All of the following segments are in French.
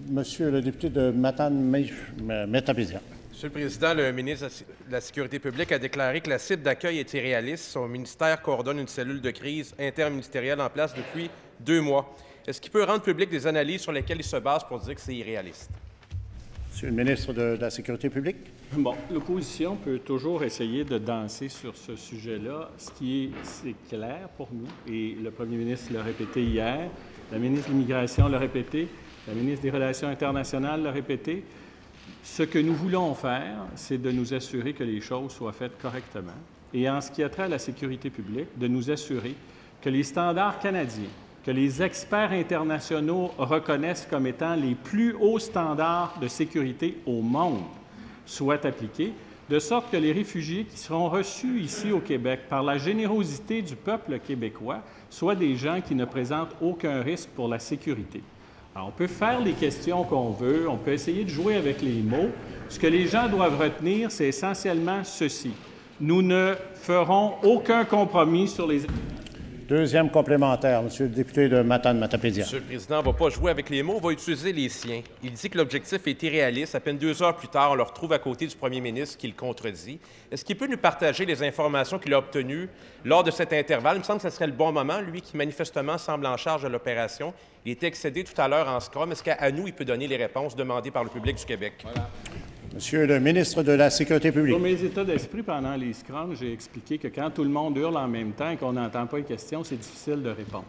Monsieur le député de Matane-Matapédia. Monsieur le Président, le ministre de la Sécurité publique a déclaré que la cible d'accueil était réaliste. Son ministère coordonne une cellule de crise interministérielle en place depuis 2 mois. Est-ce qu'il peut rendre public des analyses sur lesquelles il se base pour dire que c'est irréaliste? Monsieur le ministre de la Sécurité publique. Bon, l'opposition peut toujours essayer de danser sur ce sujet-là. Ce qui est, c'est clair pour nous, et le premier ministre l'a répété hier, la ministre de l'Immigration l'a répété, la ministre des Relations internationales l'a répété. Ce que nous voulons faire, c'est de nous assurer que les choses soient faites correctement. Et en ce qui a trait à la sécurité publique, de nous assurer que les standards canadiens, que les experts internationaux reconnaissent comme étant les plus hauts standards de sécurité au monde, soient appliqués, de sorte que les réfugiés qui seront reçus ici au Québec par la générosité du peuple québécois soient des gens qui ne présentent aucun risque pour la sécurité. Alors, on peut faire les questions qu'on veut, on peut essayer de jouer avec les mots. Ce que les gens doivent retenir, c'est essentiellement ceci. Nous ne ferons aucun compromis sur les... Deuxième complémentaire, Monsieur le député de Matane-Matapédia. Monsieur le Président, on ne va pas jouer avec les mots, on va utiliser les siens. Il dit que l'objectif est irréaliste. À peine 2 heures plus tard, on le retrouve à côté du premier ministre qui le contredit. Est-ce qu'il peut nous partager les informations qu'il a obtenues lors de cet intervalle? Il me semble que ce serait le bon moment, lui qui manifestement semble en charge de l'opération. Il était excédé tout à l'heure en scrum. Est-ce qu'à nous, il peut donner les réponses demandées par le public du Québec? Voilà. Monsieur le ministre de la Sécurité publique. Pour mes états d'esprit, pendant les scrums, j'ai expliqué que quand tout le monde hurle en même temps et qu'on n'entend pas les questions, c'est difficile de répondre.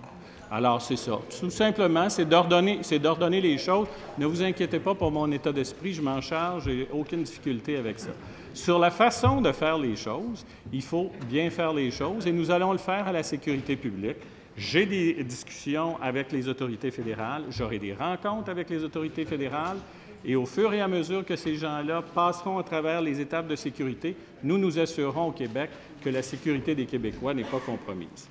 Alors, c'est ça. Tout simplement, c'est d'ordonner les choses. Ne vous inquiétez pas pour mon état d'esprit, je m'en charge, j'ai aucune difficulté avec ça. Sur la façon de faire les choses, il faut bien faire les choses et nous allons le faire à la sécurité publique. J'ai des discussions avec les autorités fédérales, j'aurai des rencontres avec les autorités fédérales et au fur et à mesure que ces gens-là passeront à travers les étapes de sécurité, nous nous assurerons au Québec que la sécurité des Québécois n'est pas compromise.